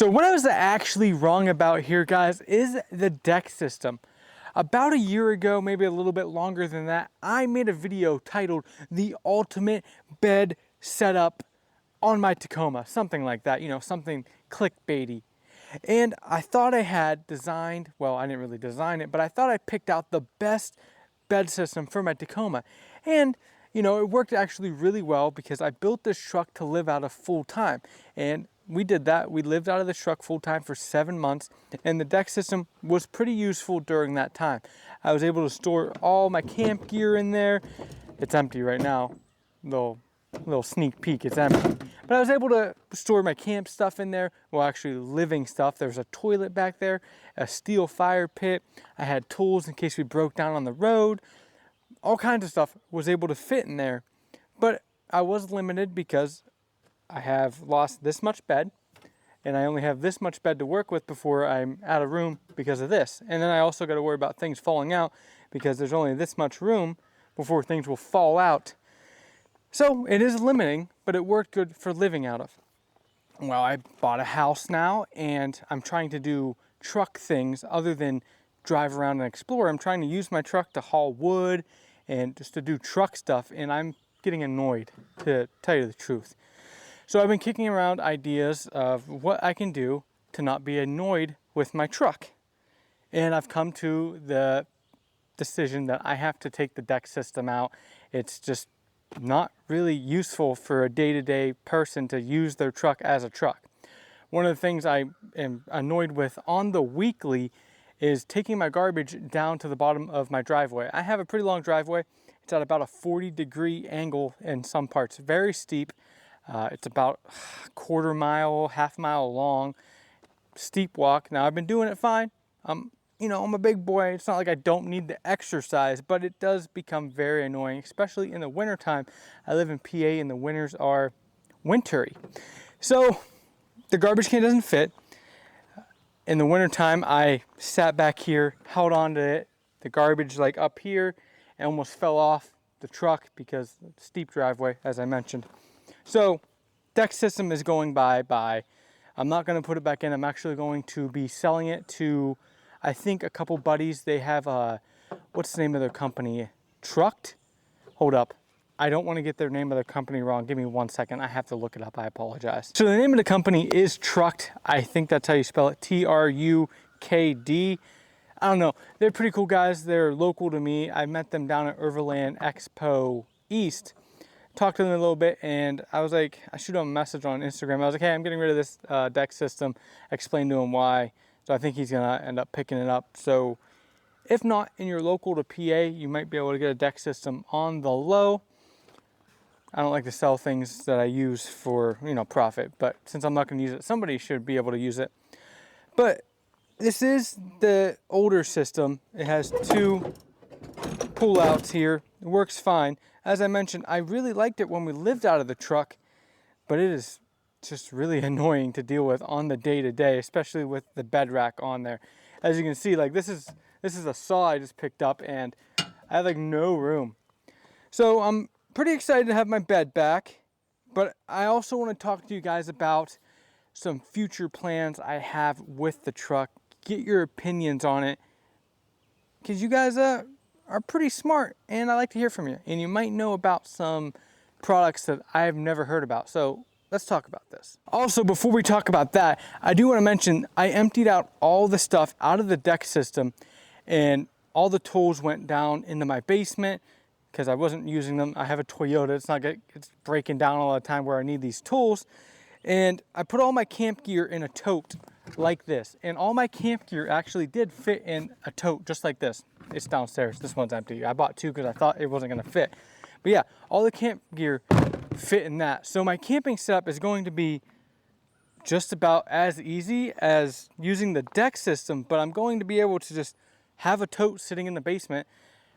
So what I was actually wrong about here, guys, is the deck system. About a year ago, maybe a little bit longer than that, I made a video titled "The Ultimate Bed Setup on my Tacoma," something like that, you know, something clickbaity. And I thought I had designed, well, I didn't really design it, but I thought I picked out the best bed system for my Tacoma. And you know, it worked actually really well because I built this truck to live out of full time. And we did that. We lived out of the truck full time for 7 months, and the deck system was pretty useful during that time. I was able to store all my camp gear in there. It's empty right now. Little sneak peek, it's empty. But I was able to store my camp stuff in there. Well, actually living stuff. There's a toilet back there, a steel fire pit. I had tools in case we broke down on the road. All kinds of stuff was able to fit in there. But I was limited because I have lost this much bed, and I only have this much bed to work with before I'm out of room because of this. And then I also got to worry about things falling out because there's only this much room before things will fall out. So it is limiting, but it worked good for living out of. Well, I bought a house now, and I'm trying to do truck things other than drive around and explore. I'm trying to use my truck to haul wood and just to do truck stuff, and I'm getting annoyed, to tell you the truth. So I've been kicking around ideas of what I can do to not be annoyed with my truck. And I've come to the decision that I have to take the deck system out. It's just not really useful for a day-to-day person to use their truck as a truck. One of the things I am annoyed with on the weekly is taking my garbage down to the bottom of my driveway. I have a pretty long driveway. It's at about a 40-degree angle in some parts, very steep. It's about a quarter mile, half mile long, steep walk. Now I've been doing it fine. I'm a big boy. It's not like I don't need the exercise, but it does become very annoying, especially in the wintertime. I live in PA and the winters are wintry. So the garbage can doesn't fit. In the wintertime, I sat back here, held on to it, the garbage like up here, and almost fell off the truck because steep driveway, as I mentioned. So deck system is going bye-bye. I'm not going to put it back in. I'm actually going to be selling it to, I think, a couple buddies. They have what's the name of their company? Trucked? Hold up. I don't want to get their name of their company wrong. Give me 1 second. I have to look it up. I apologize. So the name of the company is Trucked. I think that's how you spell it. T-R-U-K-D. I don't know. They're pretty cool guys. They're local to me. I met them down at Overland Expo East. Talked to them a little bit, and I was like, I shoot them a message on Instagram. I was like, hey, I'm getting rid of this deck system. Explained to him why. So I think he's going to end up picking it up. So if not in your local to PA, you might be able to get a deck system on the low. I don't like to sell things that I use for, profit, but since I'm not going to use it, somebody should be able to use it. But this is the older system. It has 2 pull-outs here. It works fine. As I mentioned, I really liked it when we lived out of the truck, but it is just really annoying to deal with on the day-to-day, especially with the bed rack on there. As you can see, like this is a saw I just picked up, and I have like no room. So I'm pretty excited to have my bed back, but I also want to talk to you guys about some future plans I have with the truck. Get your opinions on it, because you guys are pretty smart, and I like to hear from you. And you might know about some products that I've never heard about. So let's talk about this. Also, before we talk about that, I do want to mention I emptied out all the stuff out of the deck system, and all the tools went down into my basement because I wasn't using them. I have a Toyota. It's breaking down all the time where I need these tools. And I put all my camp gear in a tote like this. And all my camp gear actually did fit in a tote just like this. It's downstairs. This one's empty. I bought 2 because I thought it wasn't going to fit. But yeah, all the camp gear fit in that. So my camping setup is going to be just about as easy as using the deck system, but I'm going to be able to just have a tote sitting in the basement,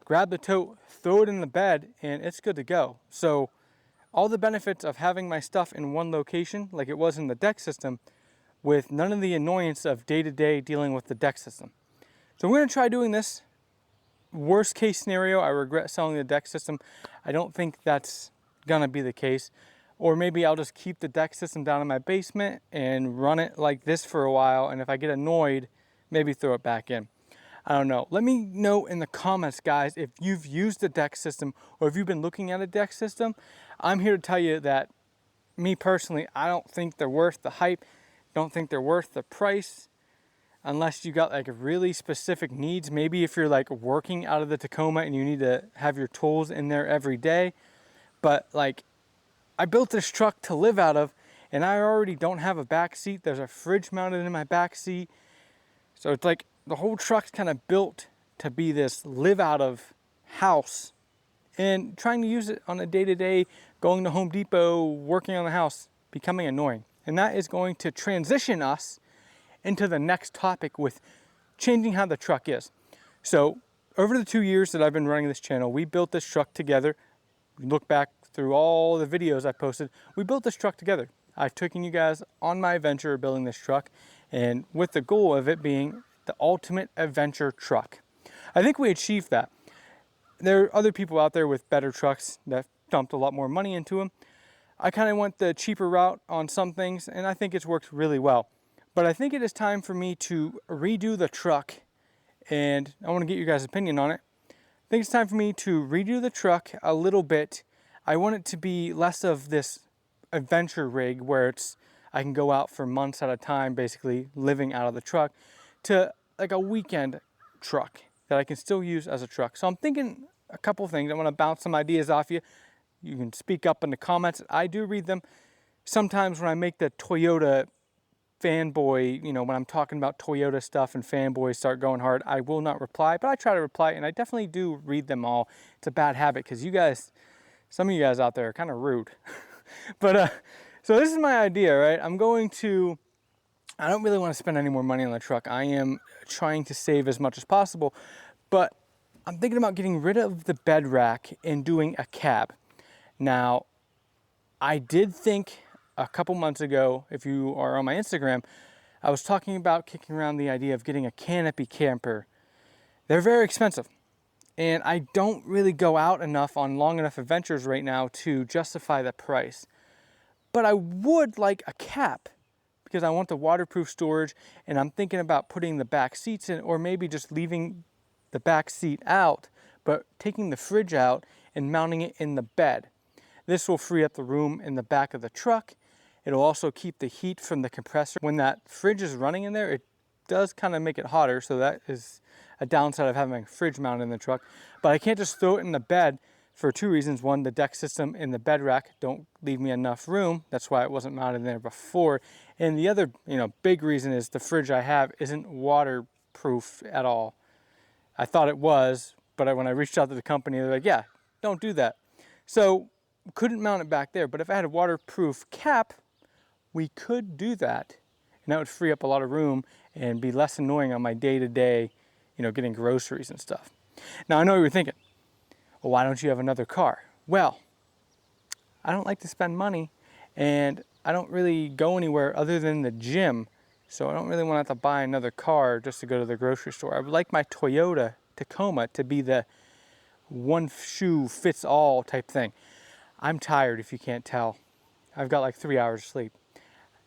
grab the tote, throw it in the bed, and it's good to go. So all the benefits of having my stuff in one location, like it was in the deck system, with none of the annoyance of day-to-day dealing with the deck system. So we're going to try doing this. Worst case scenario, I regret selling the deck system. I don't think that's going to be the case. or maybe I'll just keep the deck system down in my basement and run it like this for a while, and if I get annoyed, maybe throw it back in. I don't know. Let me know in the comments, guys, if you've used the deck system or if you've been looking at a deck system. I'm here to tell you that me personally, I don't think they're worth the hype. Don't think they're worth the price unless you got like really specific needs. Maybe if you're like working out of the Tacoma and you need to have your tools in there every day. But like, I built this truck to live out of, and I already don't have a back seat. There's a fridge mounted in my back seat. So it's like the whole truck's kind of built to be this live out of house, and trying to use it on a day-to-day, going to Home Depot, working on the house, becoming annoying. And that is going to transition us into the next topic with changing how the truck is. So over the 2 years that I've been running this channel, we built this truck together. Look back through all the videos I posted, we built this truck together. I've taken you guys on my adventure of building this truck, and with the goal of it being the ultimate adventure truck. I think we achieved that. There are other people out there with better trucks that dumped a lot more money into them. I kind of went the cheaper route on some things, and I think it's worked really well. But I think it is time for me to redo the truck, and I want to get your guys' opinion on it. I think it's time for me to redo the truck a little bit. I want it to be less of this adventure rig where I can go out for months at a time, basically living out of the truck, to like a weekend truck that I can still use as a truck. So I'm thinking a couple of things. I want to bounce some ideas off you. You can speak up in the comments. I do read them. Sometimes when I make the Toyota fanboy, you know, when I'm talking about Toyota stuff and fanboys start going hard, I will not reply, but I try to reply, and I definitely do read them all. It's a bad habit because you guys, some of you guys out there are kind of rude. But so this is my idea, right? I don't really want to spend any more money on the truck. I am trying to save as much as possible, but I'm thinking about getting rid of the bed rack and doing a cab. Now, I did think a couple months ago, if you are on my Instagram, I was talking about kicking around the idea of getting a canopy camper. They're very expensive, and I don't really go out enough on long enough adventures right now to justify the price. But I would like a cap, because I want the waterproof storage, and I'm thinking about putting the back seats in, or maybe just leaving the back seat out, but taking the fridge out and mounting it in the bed. This will free up the room in the back of the truck. It'll also keep the heat from the compressor. When that fridge is running in there, it does kind of make it hotter, so that is a downside of having a fridge mounted in the truck. But I can't just throw it in the bed for two reasons. One, the deck system and the bed rack don't leave me enough room. That's why it wasn't mounted in there before. And the other, big reason is the fridge I have isn't waterproof at all. I thought it was, but when I reached out to the company, they're like, yeah, don't do that. So couldn't mount it back there. But if I had a waterproof cap, we could do that. And that would free up a lot of room and be less annoying on my day-to-day, getting groceries and stuff. Now, I know what you're thinking. Well, why don't you have another car? Well, I don't like to spend money, and I don't really go anywhere other than the gym, so I don't really want to have to buy another car just to go to the grocery store. I would like my Toyota Tacoma to be the one shoe fits all type thing. I'm tired, if you can't tell. I've got like 3 hours of sleep.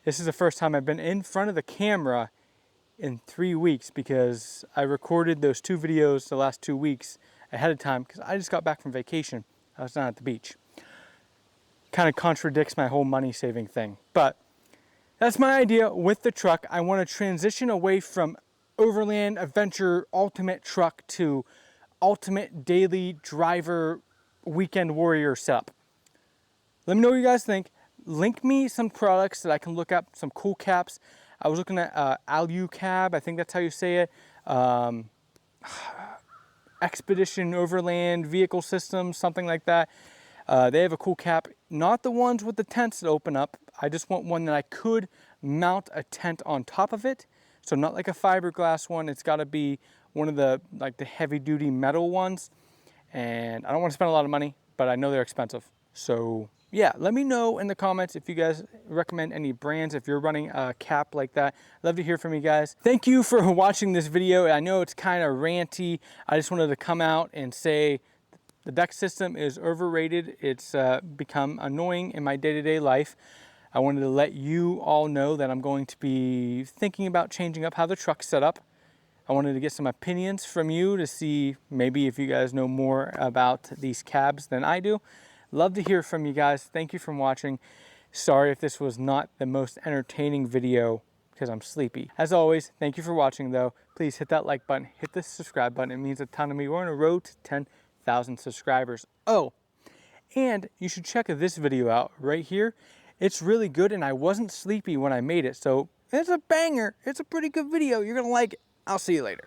This is the first time I've been in front of the camera in 3 weeks, because I recorded those 2 videos the last 2 weeks ahead of time because I just got back from vacation. I was down at the beach. Kind of contradicts my whole money saving thing, but that's my idea with the truck. I want to transition away from overland adventure ultimate truck to ultimate daily driver weekend warrior setup. Let me know what you guys think. Link me some products that I can look up, some cool caps. I was looking at Alu Cab, I think that's how you say it. Expedition Overland Vehicle Systems, something like that. They have a cool cap, not the ones with the tents that open up. I just want one that I could mount a tent on top of it. So not like a fiberglass one. It's got to be one of the heavy duty metal ones. And I don't want to spend a lot of money, but I know they're expensive. So yeah, let me know in the comments if you guys recommend any brands, if you're running a cap like that. I'd love to hear from you guys. Thank you for watching this video. I know it's kind of ranty. I just wanted to come out and say The deck system is overrated. It's become annoying in my day-to-day life. I wanted to let you all know that I'm going to be thinking about changing up how the truck's set up. I wanted to get some opinions from you to see maybe if you guys know more about these cabs than I do. Love to hear from you guys. Thank you for watching. Sorry if this was not the most entertaining video because I'm sleepy. As always, thank you for watching though. Please hit that like button, hit the subscribe button. It means a ton to me. We're on a road to 10,000 subscribers. Oh, and you should check this video out right here. It's really good and I wasn't sleepy when I made it. So it's a banger. It's a pretty good video. You're gonna like it. I'll see you later.